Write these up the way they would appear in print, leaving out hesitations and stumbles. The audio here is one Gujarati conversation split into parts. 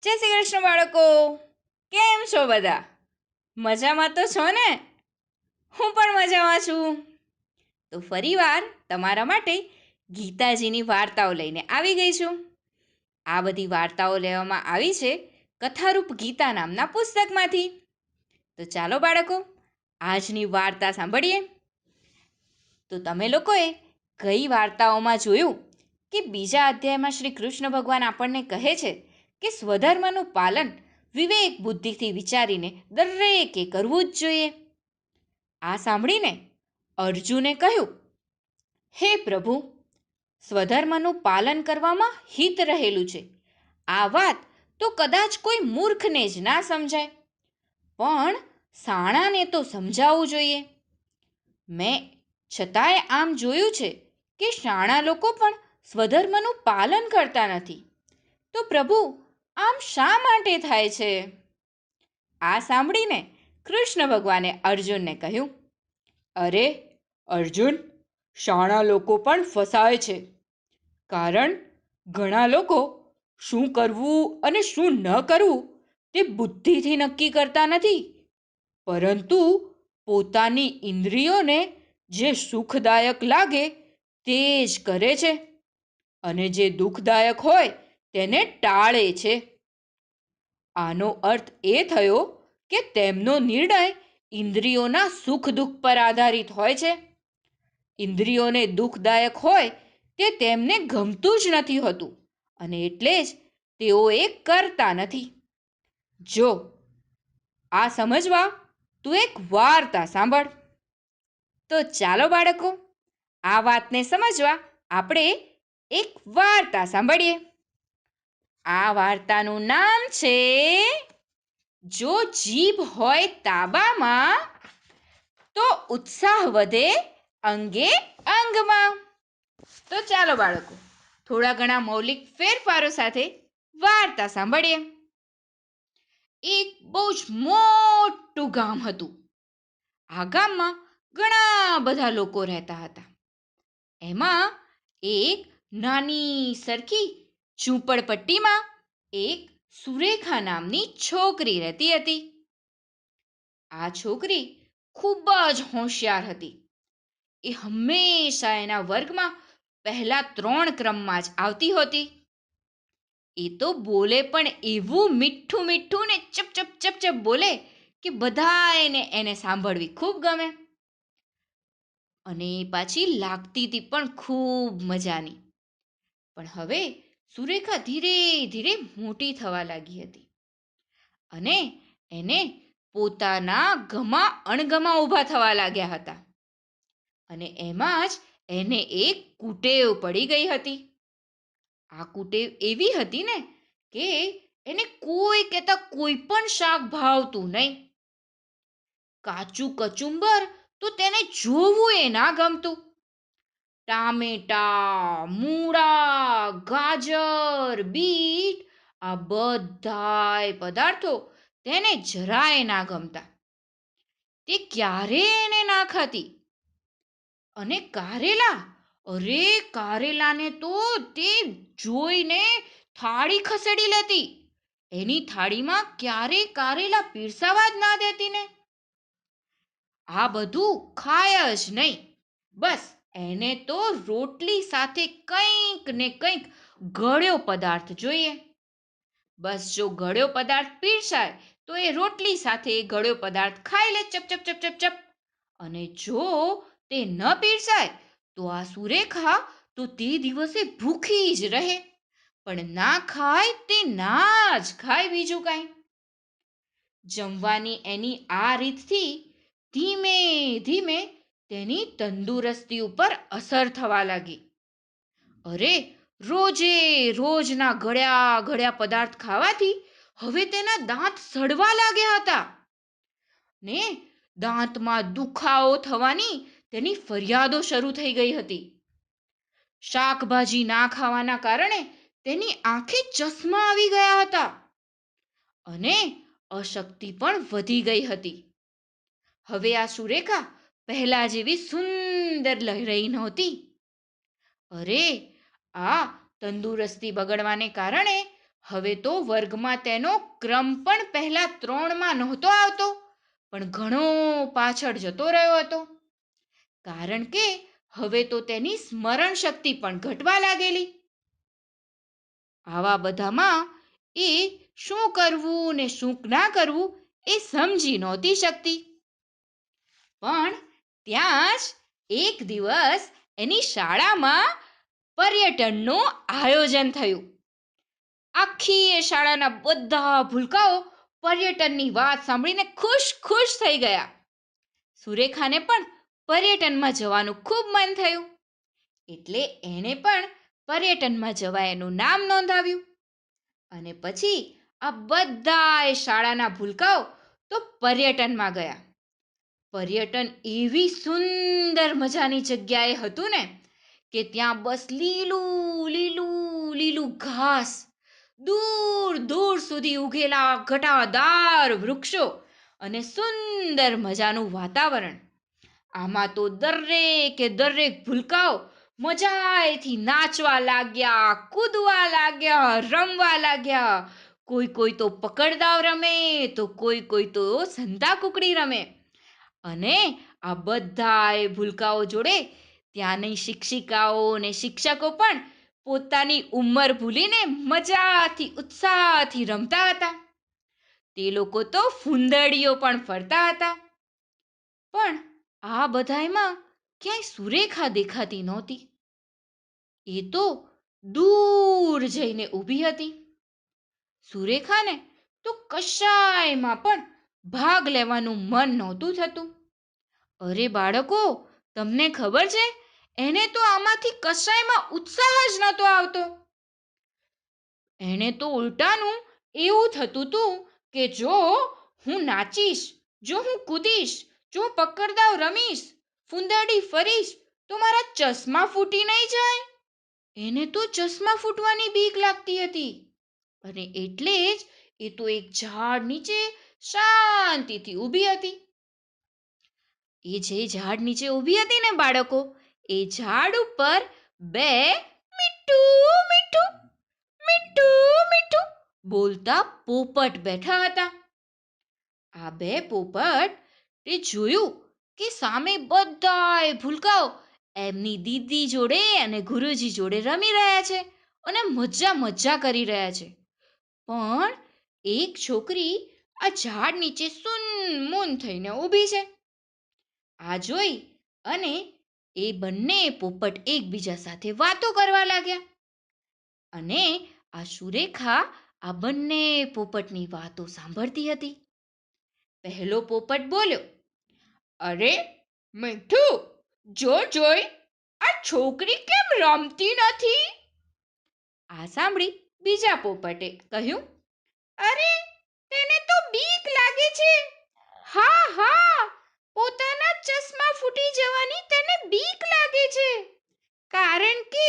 જય શ્રી કૃષ્ણ બાળકો. કેમ છો બધા? મજામાં તો છો ને? હું પણ મજામાં છું. તો ફરીવાર તમારા માટે ગીતાજીની વાર્તાઓ લઈને આવી ગઈ છું. આ બધી વાર્તાઓ લેવામાં આવી છે કથારૂપ ગીતા નામના પુસ્તકમાંથી. તો ચાલો બાળકો, આજની વાર્તા સાંભળીએ. તો તમે લોકોએ કઈ વાર્તાઓમાં જોયું કે બીજા અધ્યાયમાં શ્રી કૃષ્ણ ભગવાન આપણને કહે છે કે સ્વધર્મનું પાલન વિવેક બુદ્ધિથી વિચારીને દરેકે કરવું જ જોઈએ. આ સાંભળીને અર્જુને કહ્યું, હે પ્રભુ, સ્વધર્મનું પાલન કરવામાં હિત રહેલું છે. આ વાત તો કદાચ કોઈ મૂર્ખને જ ના સમજાય, પણ શાણાને તો સમજાવવું જોઈએ. મેં છતાંય આમ જોયું છે કે શાણા લોકો પણ સ્વધર્મનું પાલન કરતા નથી. તો પ્રભુ, આમ શા માટે થાય છે? આ સાંભળીને કૃષ્ણ ભગવાને અર્જુનને કહ્યું, અરે અર્જુન, શાણા લોકો પણ ફસાય છે. કારણ ઘણા લોકો શું કરવું અને શું ન કરવું તે બુદ્ધિથી નક્કી કરતા નથી, પરંતુ પોતાની ઇન્દ્રિયોને જે સુખદાયક લાગે તે જ કરે છે, અને જે દુઃખદાયક હોય તેને ટાળે છે. આનો અર્થ એ થયો કે તેમનો નિર્ણય ઇન્દ્રિયોના સુખ દુઃખ પર આધારિત હોય છે. ઇન્દ્રિયોને દુઃખદાયક હોય તે તેમને ગમતું જ નથી હોતું, અને એટલે જ તેઓ એ કરતા નથી. જો આ સમજવા તું એક વાર્તા સાંભળ. તો ચાલો બાળકો, આ વાતને સમજવા આપણે એક વાર્તા સાંભળીએ. આ વાર્તાનું નામ છે જો જીભ હોય તાબામાં તો ઉત્સાહ વધે અંગે અંગમાં. તો ચાલો બાળકો, થોડા ઘણા મૌલિક ફેરફારો સાથે વાર્તા સાંભળીએ. એક બહુ જ મોટું ગામ હતું. આ ગામમાં ઘણા બધા લોકો રહેતા હતા. એમાં એક નાની સરખી ઝૂંપડપટ્ટીમાં એક સુરેખા નામની છોકરી રહેતી હતી. આ છોકરી ખૂબ જ હોશિયાર હતી. એ હંમેશા એના વર્ગમાં પહેલા 3 ક્રમમાં જ આવતી હતી. એ તો બોલે પણ એવું મીઠું મીઠું ને ચપ ચપ ચપ ચપ બોલે કે બધાને એને સાંભળવી ખૂબ ગમે. અને પાછી લાગતી હતી પણ ખૂબ મજાની. પણ હવે સુરેખા ધીરે ધીરે મોટી થવા લાગી હતી, અને એને પોતાના ગમા અણગમા ઊભા થવા લાગ્યા હતા. અને એમાં જ એને એક કુટેવ પડી ગઈ હતી. આ કુટેવ એવી હતી ને કે એને કોઈ કહેતા કોઈ પણ શાક ભાવતું નહીં. કાચું કચુંબર તો તેને જોવું એ ના ગમતું. ટામેટા, મૂળા, ગાજર, બીટ, આ બધાય પદાર્થો તેને જરાય ના ગમતા. તે ક્યારેય એને ના ખાતી. અને કારેલા, અરે કારેલાને તો તે જોઈને થાળી ખસેડી લેતી. એની થાળીમાં ક્યારેય કારેલા પીરસાવા જ ના દેતી ને. આ બધું ખાય જ નહીં. બસ એને તો રોટલી સાથે કંઈક ને કંઈક ગળ્યો પદાર્થ જોઈએ. બસ જો ગળ્યો પદાર્થ પીરસાય તો એ રોટલી સાથે ગળ્યો પદાર્થ ખાઈ લે ચપ ચપ ચપ ચપ ચપ. અને જો તે ન પીરસાય તો આ સુરેખા તો તે દિવસે ભૂખી જ રહે, પણ ના ખાય તે ના જ ખાય બીજું કાંઈ. જમવાની એની આ રીતથી ધીમે ધીમે તેની તંદુરસ્તી ઉપર અસર થવા લાગી. અરે રોજે રોજના ગળ્યા ગળ્યા પદાર્થ ખાવાથી હવે તેના દાંત સડવા લાગ્યા હતા, ને દાંતમાં દુખાવો થવાની તેની ફરિયાદો શરૂ થઈ ગઈ હતી. શાકભાજી ના ખાવાના કારણે તેની આંખે ચશ્મા આવી ગયા હતા, અને અશક્તિ પણ વધી ગઈ હતી. હવે આ સુરેખા પહેલા જેવી સુંદર રહી નહોતી. અરે આ તંદુરસ્તી બગડવાને કારણે હવે તો વર્ગમાં તેનો ક્રમ પણ પહેલા 3માં નહોતો આવતો, પણ ઘણો પાછળ જતો રહ્યો હતો. કારણ કે હવે તો તેની સ્મરણ શક્તિ પણ ઘટવા લાગેલી. આવા બધામાં એ શું કરવું ને શું ના કરવું એ સમજી નહોતી શકતી. પણ ત્યાં જ એક દિવસ એની શાળામાં પર્યટનનું આયોજન થયું. આખી એ શાળાના બધા ભૂલકાઓ પર્યટનની વાત સાંભળીને ખુશ થઈ ગયા. સુરેખાને પણ પર્યટનમાં જવાનું ખૂબ મન થયું. એટલે એણે પણ પર્યટનમાં જવા એનું નામ નોંધાવ્યું. અને પછી આ બધા શાળાના ભૂલકાઓ તો પર્યટનમાં ગયા. પર્યટન એવી સુંદર મજાની જગ્યાએ હતું ને કે ત્યાં બસ લીલું લીલું લીલું ઘાસ, દૂર દૂર સુધી ઉગેલા ઘટાદાર વૃક્ષો અને સુંદર મજાનું વાતાવરણ. આમાં તો દરેક ભૂલકાઓ મજાથી નાચવા લાગ્યા, કૂદવા લાગ્યા, રમવા લાગ્યા. કોઈ તો પકડદાવ રમે, તો કોઈ તો સંતાકૂકડી રમે. અને આ બધા ભૂલકાઓ જોડે ત્યાંની શિક્ષિકાઓ અને શિક્ષકો પણ પોતાની ઉંમર ભૂલીને મજાથી ઉત્સાહથી રમતા હતા. તે લોકો તો ફૂંદડીઓ પણ ફરતા હતા. પણ આ બધાયમાં ક્યાંય સુરેખા દેખાતી નહોતી. એ તો દૂર જઈને ઊભી હતી. સુરેખાને તો કશાયમાં પણ ભાગ લેવાનું મન નહોતું થતું. અરે બાળકો, તમને ખબર છે, એને તો આમાંથી કશાયમાં ઉત્સાહ જ નહોતો આવતો. એને તો ઉલટાનું એવું થતું હતું કે જો હું નાચીશ, જો હું કૂદીશ, જો પકડદાવ રમીશ, ફૂંદડી ફરીશ તો મારા ચશ્મા ફૂટી નહીં જાય. એને તો ચશ્મા ફૂટવાની બીક લાગતી હતી. અને એટલે જ એ તો એક ઝાડ નીચે શાંતિથી ઊભી હતી. એ જે ઝાડ નીચે ઊભી હતી ને બાળકો, એ ઝાડ ઉપર 2 મીઠું મીઠું મીઠું મીઠું બોલતા પોપટ બેઠા હતા. આ 2 પોપટ તે જોયું કે સામે બધાય ભૂલકાઓ એમની દીદી જોડે અને ગુરુજી જોડે રમી રહ્યા છે અને મજા કરી રહ્યા છે. પણ એક છોકરી આ ઝાડ નીચે સૂન થઈને ઊભી છે. આ જોઈ અને એ બંને પોપટ એકબીજા સાથે વાતો કરવા લાગ્યા. અને આ સુરેખા આ બંને પોપટની વાતો સાંભળતી હતી. પહેલો પોપટ બોલ્યો, અરે મીઠું, જોઈ આ છોકરી કેમ રમતી નથી? આ સાંભળી બીજા પોપટે કહ્યું, અરે તેને તો બીક લાગે છે. હા, પોતાના ચશ્મા ફૂટી જવાની તેને બીક લાગે છે. કારણ કે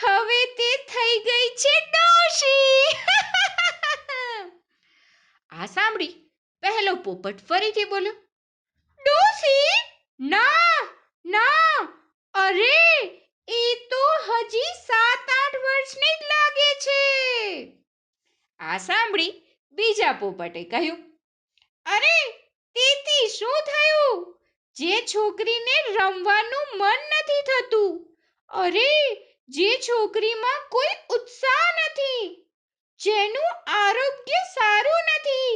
હવે તે થઈ ગઈ છે ડોશી. આ સાંભળી પહેલો પોપટ ફરીથી બોલ્યો, ડોશી? ના, અરે એ તો હજી 7-8 વર્ષની જ લાગે છે. આ સાંભળી બીજા પોપટે કહ્યું, અરે તેથી શું થયું? જે છોકરીને રમવાનું મન નથી થતું, અરે જે છોકરીમાં કોઈ ઉત્સાહ નથી, જેનું આરોગ્ય સારું નથી,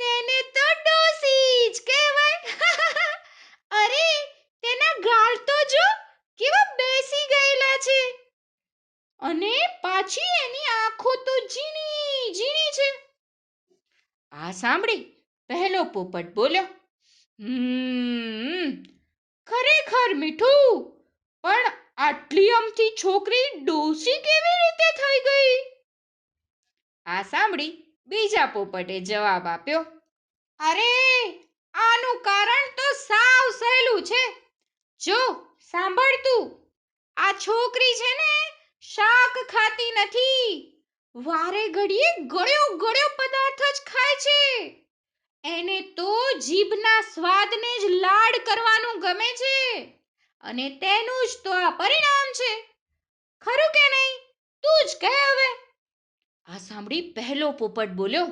તેને તો ડોશી જ કહેવાય. અરે તેના ગાલ તો જો કેવા બેસી ગયેલા છે અને પાછી એની આંખો તો ઝીણી છે. આ સાંભળી પહેલો પોપટ બોલ્યો, ખરેખર મીઠું, પણ આટલી અમથી છોકરી ડોશી કેવી રીતે થઈ ગઈ? આ સાંભળી બીજા પોપટે જવાબ આપ્યો, અરે આનું કારણ તો સાવ સહેલું છે. જો સાંભળ તું, આ છોકરી છે ને શાક ખાતી નથી, વારે ઘડીએ ગળ્યો પદાર્થ જ ખાય છે. એને તો જીભના સ્વાદને જ લાડ કરવાનું ગમે છે અને તેનું જ તો આ પરિણામ છે. ખરું કે નહીં? તું જ કહે હવે. આ સાંભળી પહેલો પોપટ બોલ્યો,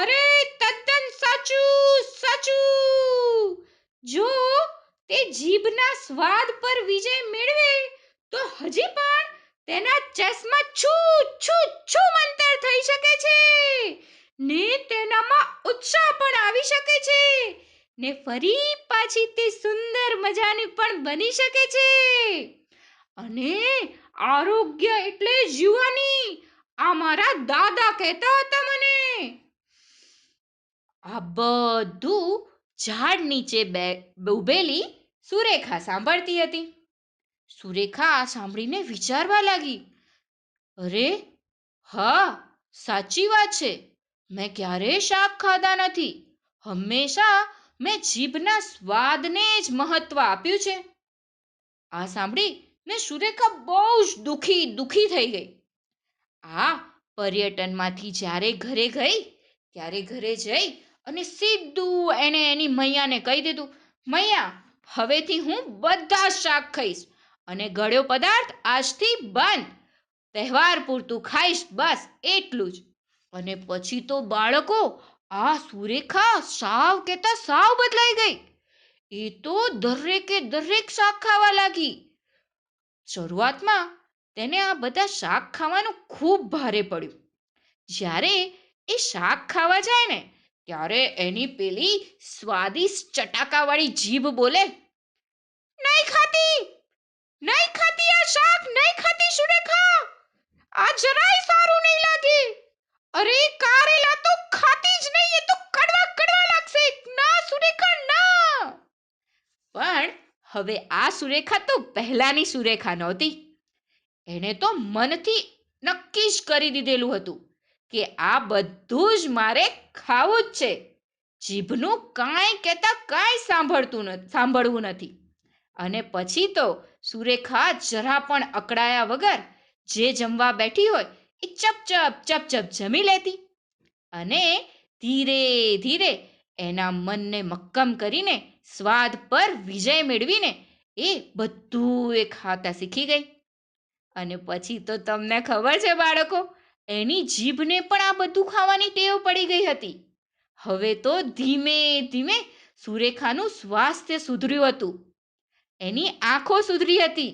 અરે તદ્દન સાચું સાચું. જો તે જીભના સ્વાદ પર વિજય મેળવે તો હજી પણ તેના ચેસમાં છું છું છું મંતર થઈ શકે છે ને તેનામાં ઉત્સાહ પણ આવી શકે છે ને ફરી પાછી તે સુંદર મજાની પણ બની શકે છે અને આરોગ્ય એટલે જીવવાની, આ મારા દાદા કહેતા હતા મને. આ બધું ઝાડ નીચે ઊભેલી સુરેખા સાંભળતી હતી. સુરેખા આ સાંભળીને વિચારવા લાગી, અરે હા, સાચી વાત છે. મેં ક્યારેય શાક ખાધા નથી. હંમેશા મેં જીભના સ્વાદને જ મહત્વ આપ્યું છે. આ સાંભળી ને સુરેખા બહુ જ દુખી થઈ ગઈ. આ પર્યટનમાંથી જ્યારે ઘરે ગઈ ત્યારે ઘરે જઈ અને સીધું એણે એની મૈયાને કહી દીધું, મૈયા, હવેથી હું બધા શાક ખાઈશ અને ગળ્યો પદાર્થ આજથી બંધ. તહેવાર પૂરતું ખાઈશ, બસ એટલું જ. અને પછી તો બાળકો, આ સુરેખા સાવ કહેતા સાવ બદલાઈ ગઈ. એ તો દરેક શાક ખાવા લાગી. શરૂઆતમાં તેને આ બધા શાક ખાવાનું ખૂબ ભારે પડ્યું. જ્યારે એ શાક ખાવા જાય ને ત્યારે એની પેલી સ્વાદિષ્ટ ચટાકાવાળી જીભ બોલે, નહીં ખાતી, નહીં ખાતી, આ શાક નહીં ખાતી સુરેખા, આ જરાય સારું નહીં લાગે. અરે કારેલા તો ખાતી જ નહીં, એ તો કડવા કડવા લાગશે. ના સુરેખા, ના. પણ હવે આ સુરેખા તો પહેલાની સુરેખા નહોતી. એણે તો મનથી નક્કી જ કરી દીધેલું હતું કે આ બધું જ મારે ખાવું જ છે. જીભનું કાંઈ કહેતા કાંઈ સાંભળવું નથી. અને પછી તો સુરેખા જરા પણ અકળાયા વગર જે જમવા બેઠી હોય એ ચપ જમી લેતી અને ધીરે ધીરે એના મનને મક્કમ કરીને સ્વાદ પર વિજય મેળવીને એ બધું એ ખાતા શીખી ગઈ. અને પછી તો તમને ખબર છે બાળકો, એની જીભને પણ આ બધું ખાવાની ટેવ પડી ગઈ હતી. હવે તો ધીમે ધીમે સુરેખાનું સ્વાસ્થ્ય સુધર્યું હતું. એની આંખો સુધરી હતી.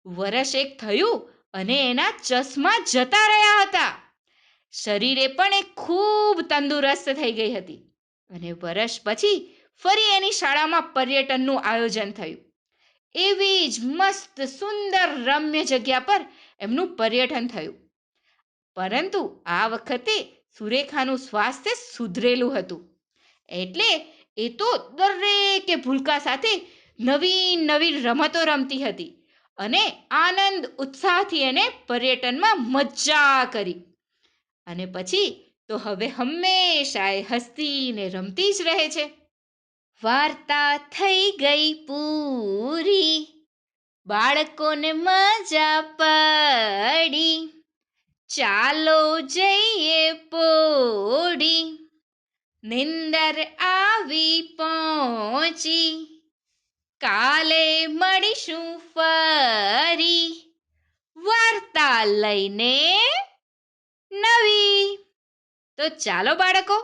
વર્ષ એક થયું અને એના ચશ્મા જતા રહ્યા હતા. શરીરે પણ એ ખૂબ તંદુરસ્ત થઈ ગઈ હતી. અને વર્ષ પછી ફરી એની શાળામાં પર્યટનનું આયોજન થયું. એવી જ મસ્ત સુંદર રમ્ય જગ્યા પર એમનું પર્યટન થયું. પરંતુ આ વખતે સુરેખાનું સ્વાસ્થ્ય સુધરેલું હતું. એટલે એ તો દરેકે ભૂલકા સાથે નવીન નવીન રમતો રમતી હતી અને આનંદ ઉત્સાહથી એને પર્યટનમાં મજા કરી. અને પછી તો હવે હંમેશા એ હસતી ને રમતી જ રહે છે. વાર્તા થઈ ગઈ પૂરી, બાળકોને મજા પડી. ચાલો જઈએ પોડી, નિંદર આવી પહોંચી. કાલે મળીશું ફરી, વાર્તા લઈને નવી. તો ચાલો બાળકો,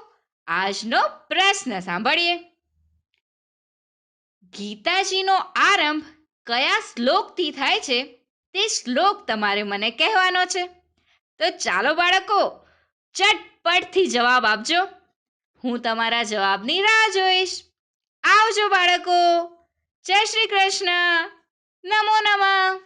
આજનો પ્રશ્ન સાંભળીએ. ગીતાજીનો આરંભ કયા શ્લોકથી થાય છે તે શ્લોક તમારે મને કહેવાનો છે. તો ચાલો બાળકો, ચટપટથી જવાબ આપજો. હું તમારા જવાબની રાહ જોઈશ. આવજો બાળકો. જય શ્રી કૃષ્ણ. નમો નમઃ.